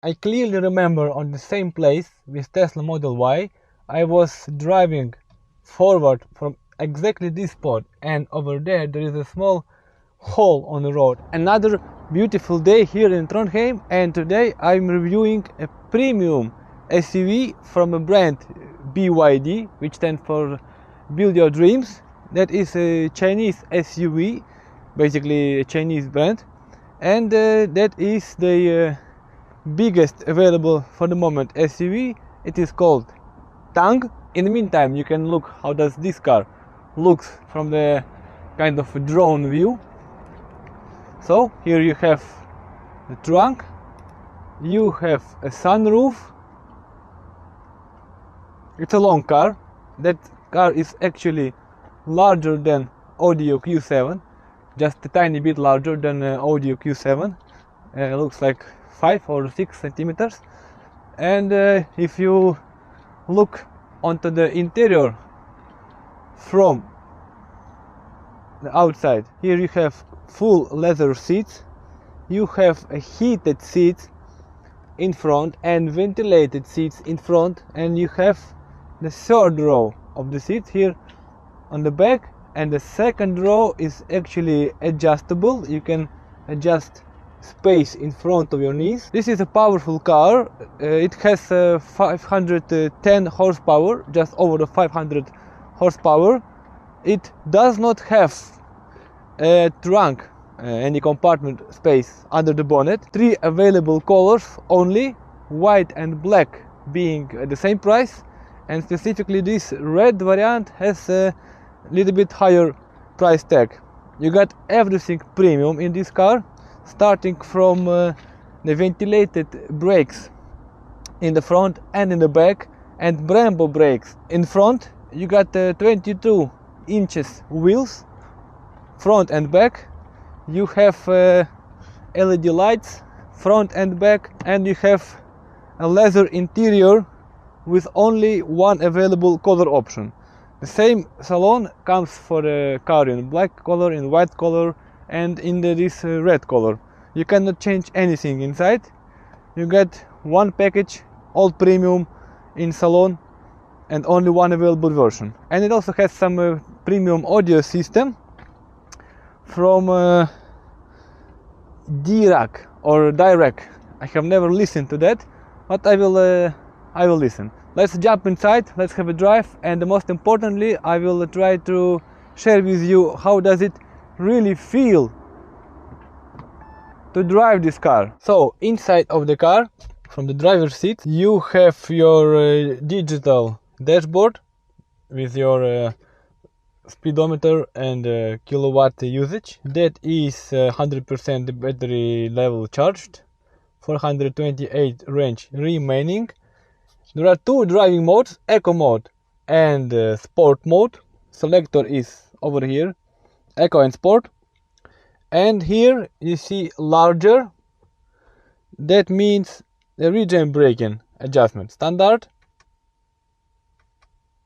I clearly remember on the same place with Tesla Model Y, I was driving forward from exactly this spot, and over there is a small hole on the road. Another beautiful day here in Trondheim, and today I'm reviewing a premium SUV from a brand BYD, which stands for Build Your Dreams. That is a Chinese SUV, basically a Chinese brand, and that is the biggest available for the moment SUV. It is called TANG. In the meantime, you can look how does this car looks from the kind of drone view. So here you have the trunk, you have a sunroof. It's a long car. That car is actually larger than Audi Q7, just a tiny bit larger than Audi Q7. Looks like 5 or 6 centimeters. And if you look onto the interior from the outside, here you have full leather seats, you have a heated seats in front and ventilated seats in front, and you have the third row of the seats here on the back, and the second row is actually adjustable. You can adjust space in front of your knees. This is a powerful car. It has 510 horsepower, just over the 500 horsepower. It does not have a trunk, any compartment space under the bonnet. 3 available colors only, white and black being at the same price, and specifically this red variant has a little bit higher price tag. You got everything premium in this car, starting from the ventilated brakes in the front and in the back, and Brembo brakes. In front you got 22 inches wheels, front and back. You have LED lights front and back, and you have a leather interior with only one available color option. The same salon comes for a car in black color, in white color, and in this red color. You cannot change anything inside. You get one package, all premium in salon, and only one available version. And it also has some premium audio system from Dirac or Dirac. I have never listened to that, but I will listen. Let's jump inside, let's have a drive, and most importantly, I will try to share with you how does it really feel to drive this car. So inside of the car, from the driver's seat, you have your digital dashboard with your speedometer and kilowatt usage. That is 100% battery level charged, 428 range remaining. There are 2 driving modes, Eco mode and Sport mode. Selector is over here, Eco and Sport. And here you see larger. That means the regen braking adjustment. Standard,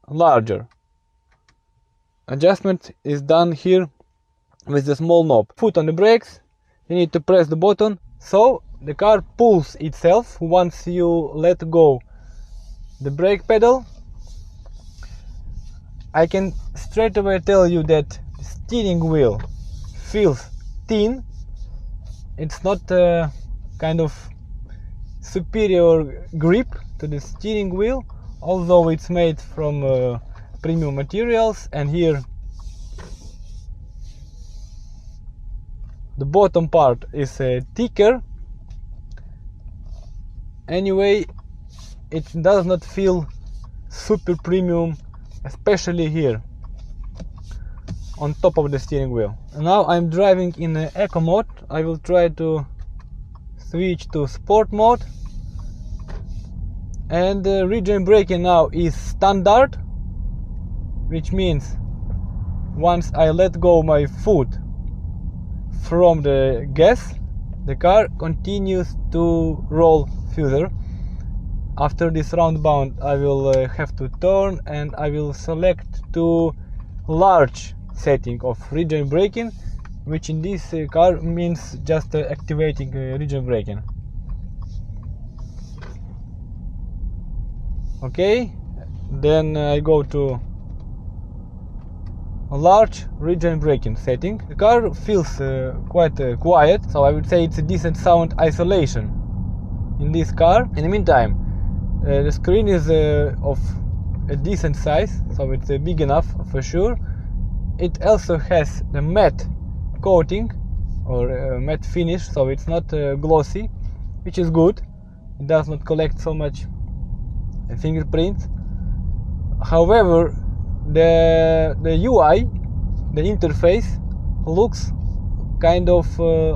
larger. Adjustment is done here with the small knob. Foot on the brakes, you need to press the button, so the car pulls itself once you let go the brake pedal. I can straight away tell you that the steering wheel feels thin. It's not a kind of superior grip to the steering wheel, although it's made from premium materials. And here the bottom part is thicker. Anyway, it does not feel super premium, especially here on top of the steering wheel. And now I'm driving in Eco mode. I will try to switch to Sport mode, and regen braking now is standard, which means once I let go my foot from the gas, the car continues to roll further. After this roundabout I will have to turn, and I will select to large setting of regen braking, which in this car means just activating regen braking. Okay, then I go to a large region braking setting. The car feels quite quiet, so I would say it's a decent sound isolation in this car. In the meantime, the screen is of a decent size, so it's big enough for sure. It also has the matte coating or matte finish, so it's not glossy, which is good. It does not collect so much fingerprints. However, the UI, the interface, looks kind of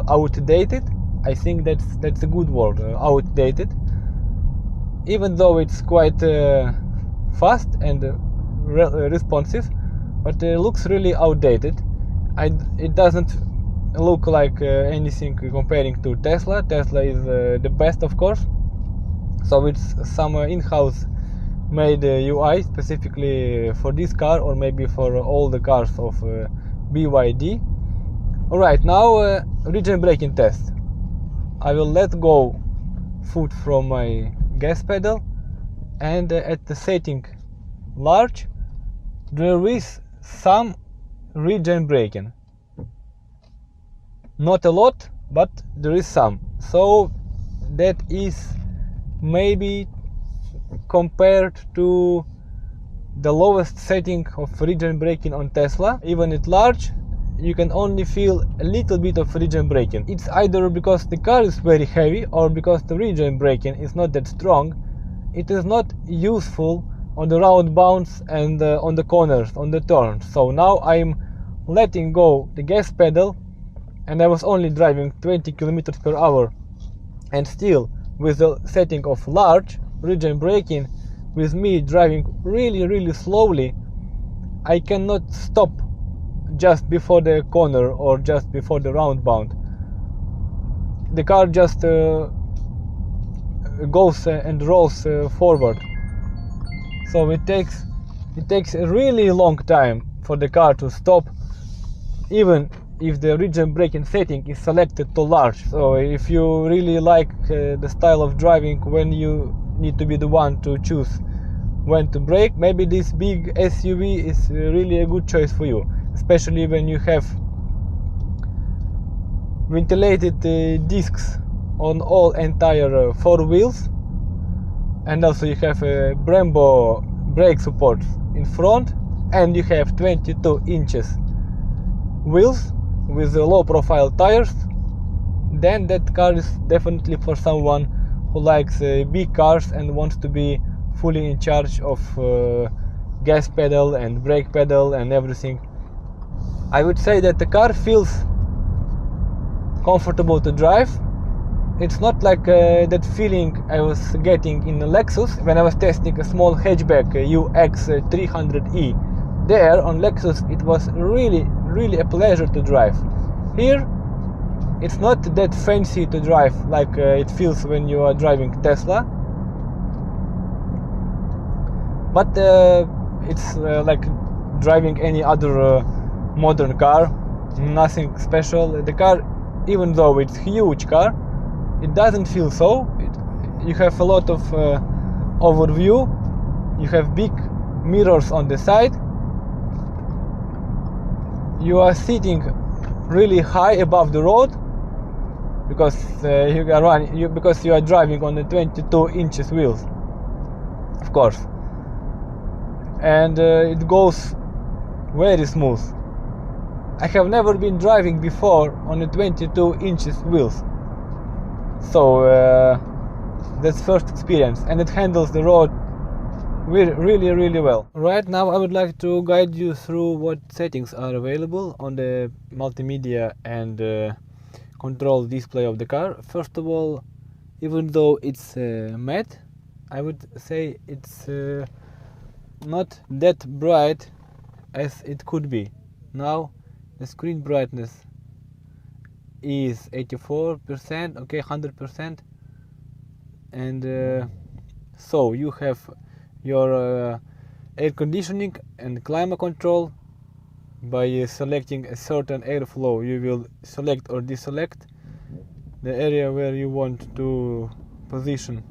outdated. I think that's a good word, outdated. Even though it's quite fast and responsive, but it looks really outdated. It doesn't look like anything comparing to Tesla. Tesla is the best, of course. So it's some in-house made UI specifically for this car, or maybe for all the cars of BYD. Alright, now region braking test. I will let go foot from my gas pedal, and at the setting large there is some region braking. Not a lot, but there is some. So that is maybe compared to the lowest setting of region braking on Tesla. Even at large, you can only feel a little bit of region braking. It's either because the car is very heavy or because the region braking is not that strong. It is not useful on the roundabouts and on the corners, on the turns. So now I'm letting go the gas pedal, and I was only driving 20 kilometers per hour, and still with the setting of large region braking, with me driving really slowly, I cannot stop just before the corner or just before the roundabout. The car just goes and rolls forward. So it takes a really long time for the car to stop, even if the region braking setting is selected to large. So if you really like the style of driving when you need to be the one to choose when to brake, maybe this big SUV is really a good choice for you, especially when you have ventilated discs on all entire four wheels, and also you have a Brembo brake support in front, and you have 22 inches wheels with low profile tires. Then that car is definitely for someone who likes big cars and wants to be fully in charge of gas pedal and brake pedal and everything. I would say that the car feels comfortable to drive. It's not like that feeling I was getting in the Lexus when I was testing a small hatchback UX300e. There on Lexus it was really a pleasure to drive. Here it's not that fancy to drive like it feels when you are driving Tesla, but it's like driving any other modern car, nothing special. The car, even though it's huge car, it doesn't feel so. You have a lot of overview, you have big mirrors on the side, you are sitting really high above the road because because you are driving on the 22 inches wheels, of course, and it goes very smooth. I have never been driving before on the 22 inches wheels, so that's first experience, and it handles the road really well. Right now I would like to guide you through what settings are available on the multimedia and control display of the car. First of all, even though it's matte, I would say it's not that bright as it could be. Now the screen brightness is 84%, okay, 100%, and so you have your air conditioning and climate control. By selecting a certain airflow, you will select or deselect the area where you want to position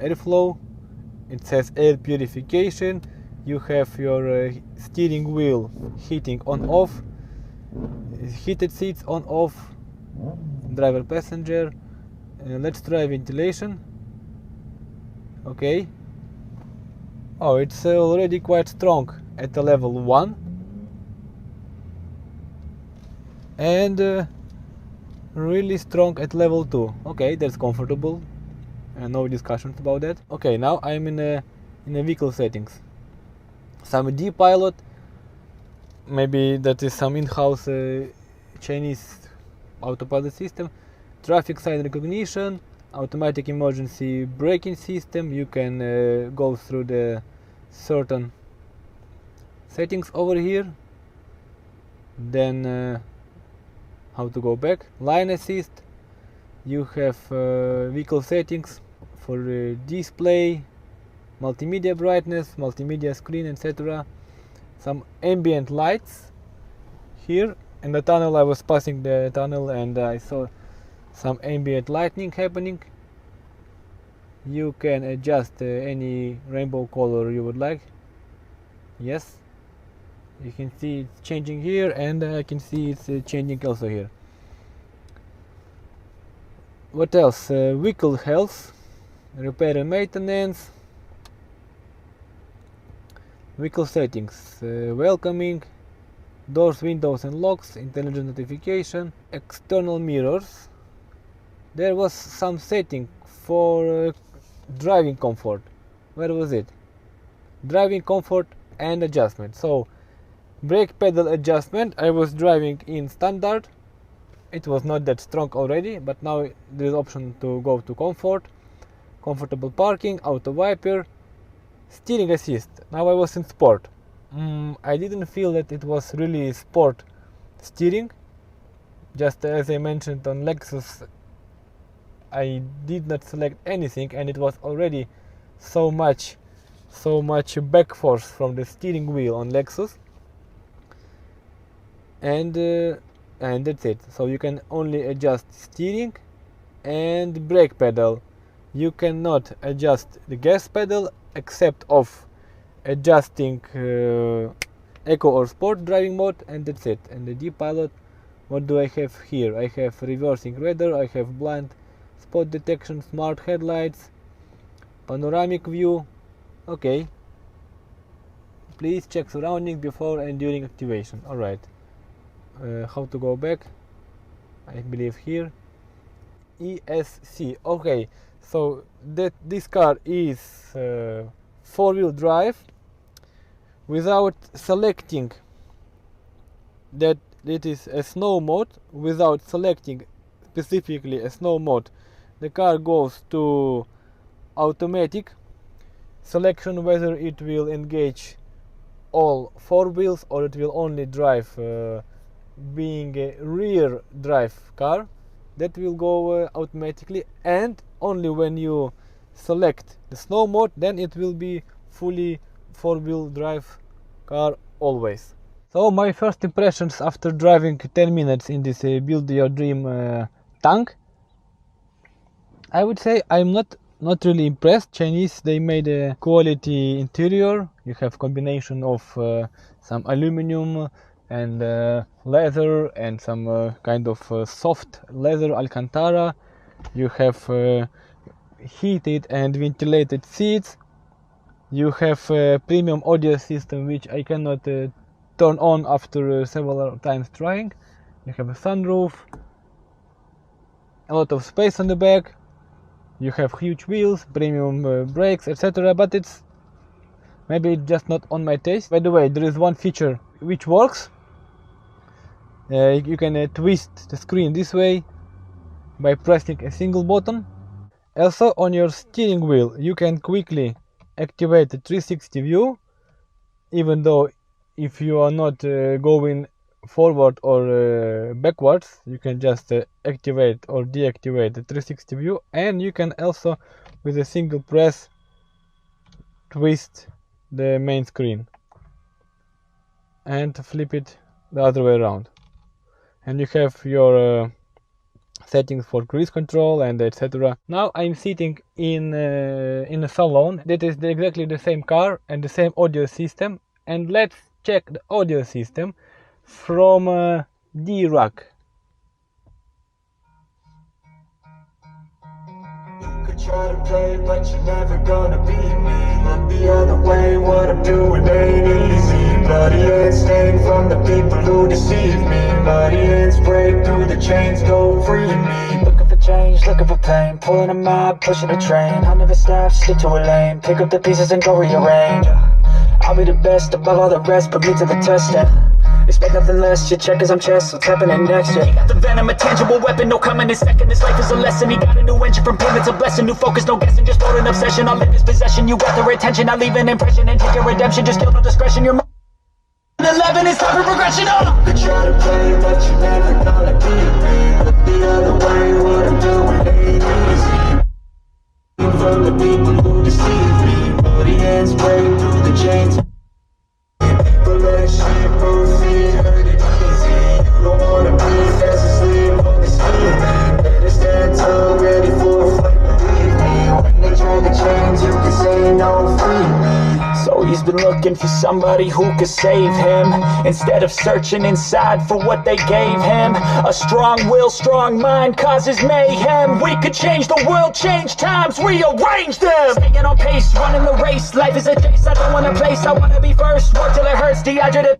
airflow. it says air purification. You have your steering wheel heating on off, heated seats on off, driver passenger. Let's try ventilation. Okay. Oh, it's already quite strong at the level 1 and really strong at level 2. Okay, that's comfortable. No discussions about that. Okay, now I'm in a vehicle settings. Some D pilot, maybe that is some in-house Chinese autopilot system. Traffic sign recognition, automatic emergency braking system. You can go through the certain settings over here. Then how to go back. Line assist. You have vehicle settings for display, multimedia brightness, multimedia screen, etc. Some ambient lights here. In the tunnel, I was passing the tunnel and I saw some ambient lighting happening. You can adjust any rainbow color you would like. Yes, you can see it's changing here, and I can see it's changing also here. What else? Vehicle health, repair and maintenance, vehicle settings, welcoming, doors, windows and locks, intelligent notification, external mirrors. There was some setting for driving comfort. Where was it? Driving comfort and adjustment. So brake pedal adjustment, I was driving in standard. It was not that strong already, but now there is option to go to comfort, comfortable parking, auto wiper, steering assist. Now I was in sport. I didn't feel that it was really sport steering. Just as I mentioned on Lexus, I did not select anything, and it was already so much back force from the steering wheel on Lexus, and that's it. So you can only adjust steering and brake pedal. You cannot adjust the gas pedal except of adjusting eco or sport driving mode, and that's it. And the D pilot, what do I have here? I have reversing radar, I have blind spot detection, smart headlights, panoramic view. Okay, please check surroundings before and during activation. Alright, how to go back? I believe here. ESC. Okay, so that this car is four-wheel drive. Without selecting that it is a snow mode, without selecting specifically a snow mode, the car goes to automatic selection, whether it will engage all four wheels or it will only drive being a rear drive car. That will go automatically, and only when you select the snow mode, then it will be fully four-wheel drive car always. So my first impressions after driving 10 minutes in this Build Your Dream Tang, I would say I'm not really impressed. Chinese, they made a quality interior. You have combination of some aluminum and leather and some kind of soft leather Alcantara. You have heated and ventilated seats. You have a premium audio system, which I cannot turn on after several times trying. You have a sunroof, a lot of space on the back. You have huge wheels, premium brakes, etc. But it's maybe just not on my taste. By the way, there is one feature which works. You can twist the screen this way by pressing a single button. Also, on your steering wheel, you can quickly activate the 360 view, even though if you are not going forward or backwards, you can just activate or deactivate the 360 view, and you can also with a single press twist the main screen and flip it the other way around, and you have your settings for cruise control and etc. Now I'm sitting in a salon that is exactly the same car and the same audio system, and let's check the audio system from the rack. Try to play, but you're never gonna beat me. Look the other way, what I'm doing ain't easy. Bloody hands stained from the people who deceive me. Muddy hands break through the chains, go free me. Looking for change, looking for pain, pulling a mob, pushing a train. I'll never stop, stick to a lane, pick up the pieces and go rearrange. I'll be the best above all the rest, put me to the test, expect nothing less, you check as I'm chess, what's happening next, yeah. He got the venom, a tangible weapon, no coming in second. This life is a lesson, he got a new engine from pain, it's a blessing. New focus, no guessing, just hold an obsession. I'll live his possession, you got their attention. I'll leave an impression and take your redemption, just kill no discretion. Your 11 is time for progression, You could try to play, but you're never gonna beat me. Look the other way, what I'm doing ain't easy. From the people who deceive me. Bloody hands break through the chains. People like sheep, both feet hurt it easy. You don't wanna be fast asleep on the scheme. Better stand tall, ready for a fight, believe me. When they try to change, you can say no, free me. So he's been looking for somebody who could save him, instead of searching inside for what they gave him. A strong will, strong mind causes mayhem. We could change the world, change times, rearrange them. Staying on pace, running the race. Life is a chase, I don't want a place, I wanna be first. Work till it hurts, dehydrated.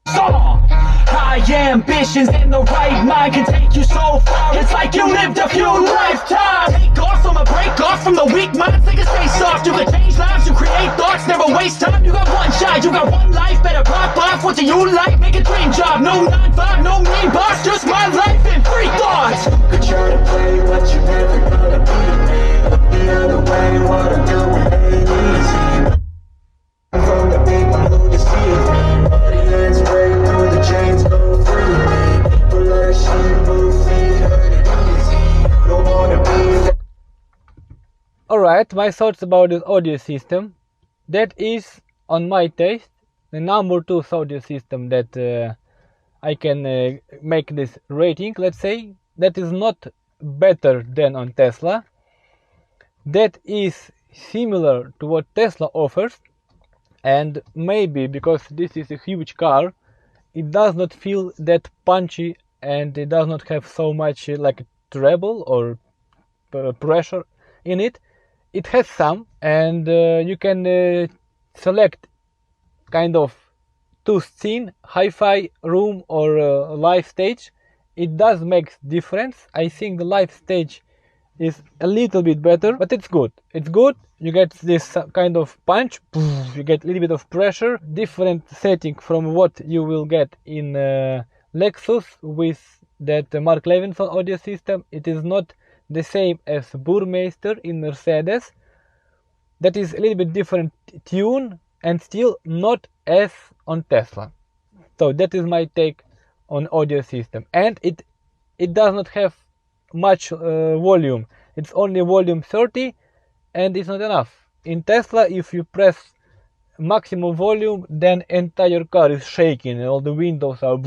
High ambitions in the right mind can take you so far. It's like you lived a few lifetimes. Take off from a break off from the weak minds. They can stay soft. You can change lives, you create thoughts, never waste time. You got one shot, you got one life. Better pop off. What do you like? Make a dream job. No 9-5, no mean boss. Just my life and free thoughts. You could try to play, but you're never gonna beat me. Look the other way, what I'm doing ain't easy. From the people who deceive me. Muddy hands break through the chains, go free me. People like sheep, both feet hurt it easy. You don't wanna be. Alright, my thoughts about this audio system. That is, on my taste, the number 2 audio system that I can make this rating, let's say. That is not better than on Tesla. That is similar to what Tesla offers. And maybe because this is a huge car, it does not feel that punchy, and it does not have so much like treble or pressure in it. It has some, and you can select kind of 2 scene, hi-fi room or live stage. It does make difference. I think the live stage is a little bit better, but it's good. It's good. You get this kind of punch, you get a little bit of pressure, different setting from what you will get in Lexus with that Mark Levinson audio system. It is not the same as Burmeister in Mercedes. That is a little bit different tune, and still not as on Tesla. So that is my take on audio system, and it does not have much volume. It's only volume 30, and it's not enough. In Tesla, if you press maximum volume, then entire car is shaking and all the windows are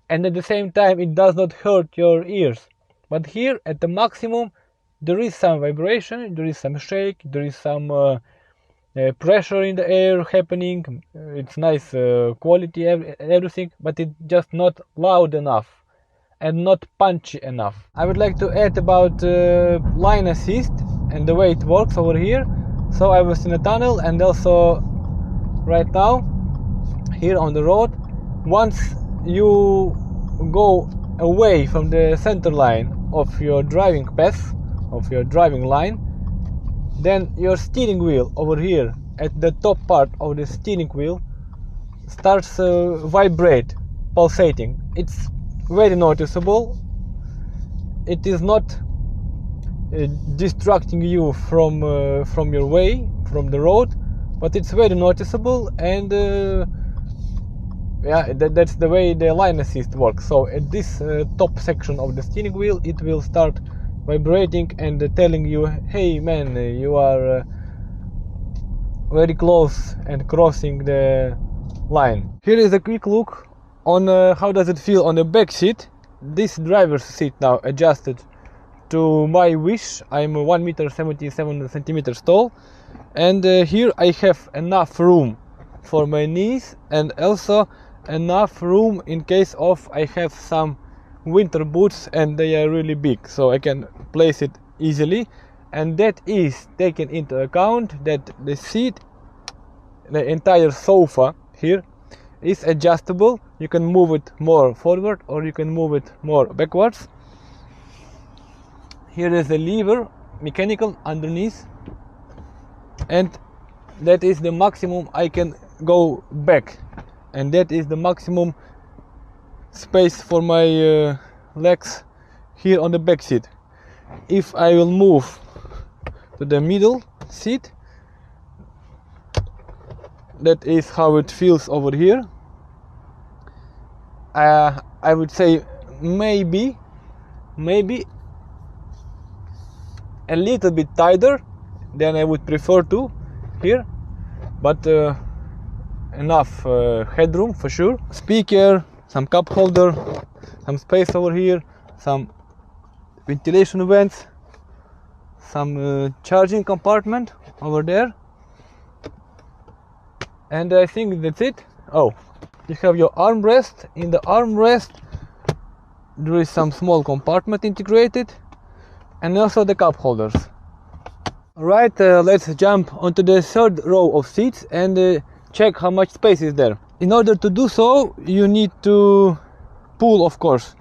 and at the same time it does not hurt your ears. But here at the maximum there is some vibration, there is some shake, there is some pressure in the air happening. It's nice quality, everything, but it's just not loud enough and not punchy enough. I would like to add about line assist and the way it works over here. So I was in a tunnel, and also right now here on the road, once you go away from the center line of your driving path, of your driving line, then your steering wheel over here at the top part of the steering wheel starts vibrate, pulsating. It's very noticeable. It is not distracting you from your way, from the road, but it's very noticeable, and yeah, that's the way the line assist works. So at this top section of the steering wheel, it will start vibrating and telling you, hey man, you are very close and crossing the line. Here is a quick look on how does it feel on the back seat. this driver's seat now adjusted to my wish. I'm 1 meter 77 centimeters tall, and here I have enough room for my knees, and also enough room in case of I have some winter boots and they are really big, so I can place it easily. And that is taken into account that the seat, the entire sofa here, is adjustable. You can move it more forward or you can move it more backwards. Here is a lever, mechanical, underneath, and that is the maximum I can go back, and that is the maximum space for my legs here on the back seat. If I will move to the middle seat, that is how it feels over here. I would say maybe a little bit tighter than I would prefer to here, but enough headroom for sure. Speaker, some cup holder, some space over here, some ventilation vents, some charging compartment over there, and I think that's it. Oh, you have your armrest. In the armrest there is some small compartment integrated, and also the cup holders. Alright, let's jump onto the third row of seats and check how much space is there. In order to do so, you need to pull, of course,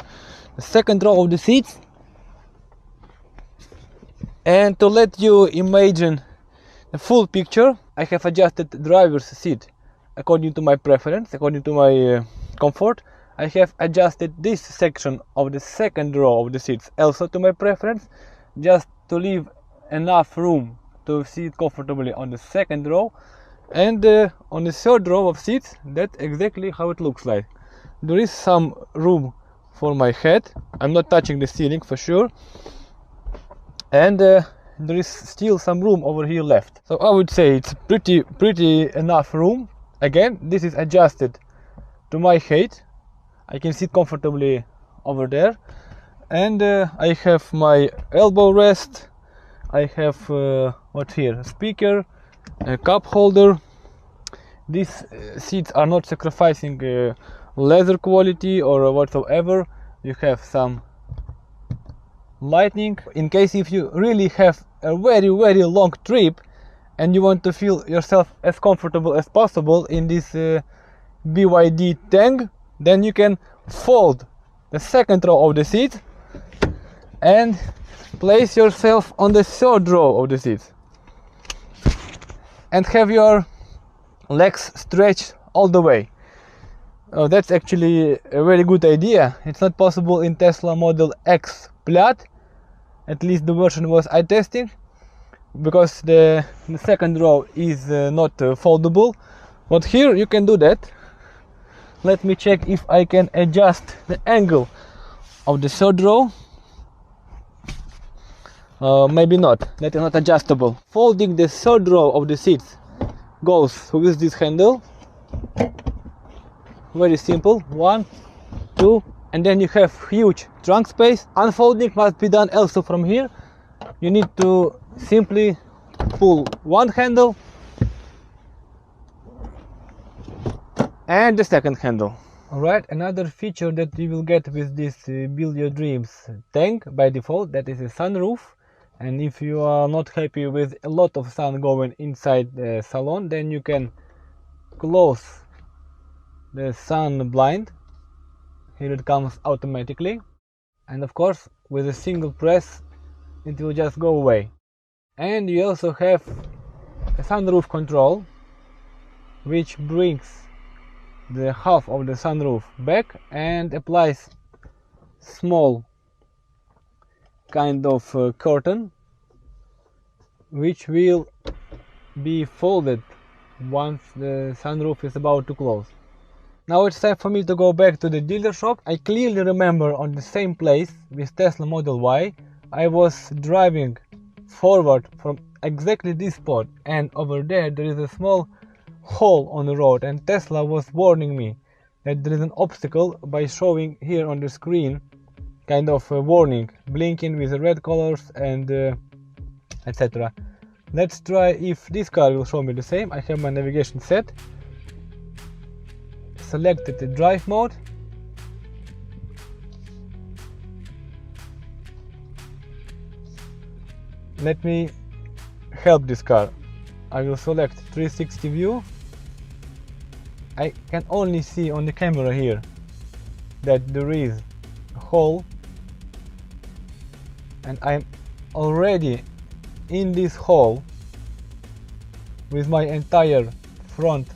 the second row of the seats. And to let you imagine the full picture, I have adjusted the driver's seat according to my preference, according to my comfort. I have adjusted this section of the second row of the seats also to my preference, just to leave enough room to sit comfortably on the second row. And on the third row of seats, that's exactly how it looks like. There is some room for my head. I'm not touching the ceiling for sure, and there is still some room over here left. So I would say it's pretty enough room. Again, this is adjusted to my height. I can sit comfortably over there, and I have my elbow rest. I have what here? A speaker, a cup holder. These seats are not sacrificing leather quality or whatsoever. You have some lighting in case if you really have a very long trip and you want to feel yourself as comfortable as possible in this BYD TANG, then you can fold the second row of the seat and place yourself on the third row of the seat and have your legs stretched all the way. That's actually a very good idea. It's not possible in Tesla Model X Plaid, at least the version was I testing, because the second row is not foldable, but here you can do that. Let me check if I can adjust the angle of the third row. Maybe not, that is not adjustable. Folding the third row of the seats goes with this handle. Very simple, 1, 2, and then you have huge trunk space. Unfolding must be done also from here. You need to simply pull one handle and the second handle. Alright, another feature that you will get with this Build Your Dreams TANG by default, that is a sunroof. And if you are not happy with a lot of sun going inside the salon, then you can close the sun blind. Here it comes automatically, and of course with a single press it will just go away. And you also have a sunroof control, which brings the half of the sunroof back and applies small kind of curtain, which will be folded once the sunroof is about to close. Now it's time for me to go back to the dealer shop. I clearly remember on the same place with Tesla Model Y, I was driving forward from exactly this spot, and over there is a small hole on the road, and Tesla was warning me that there is an obstacle by showing here on the screen kind of a warning, blinking with the red colors and etc. Let's try if this car will show me the same. I have my navigation set, selected the drive mode, let me help this car. I will select 360 view. I can only see on the camera here that there is a hole, and I'm already in this hole with my entire front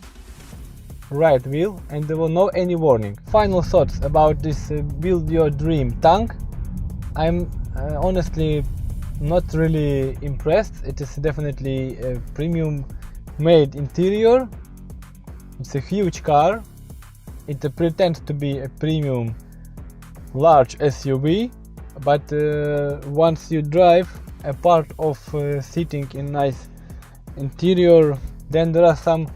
right wheel, and there was no any warning. Final thoughts about this Build Your Dream Tang. I'm honestly not really impressed. It is definitely a premium made interior. It's a huge car. It pretends to be a premium large SUV, but once you drive a part of sitting in nice interior, then there are some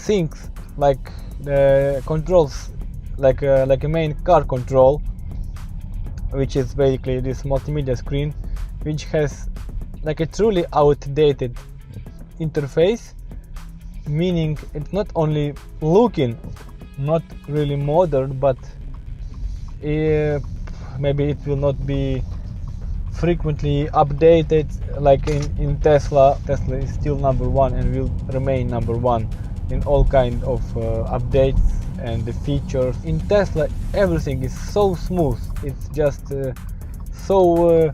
things like the controls, like a main car control, which is basically this multimedia screen, which has like a truly outdated interface, meaning it's not only looking not really modern, but maybe it will not be frequently updated like in Tesla. Tesla is still number one and will remain number one in all kind of updates and the features. In Tesla everything is so smooth, it's just so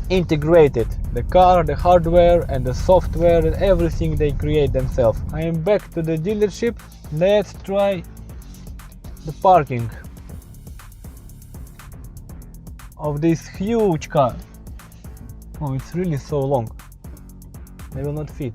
integrated. The car, the hardware and the software and everything they create themselves. I am back to the dealership. Let's try the parking of this huge car. Oh, it's really so long. They will not fit.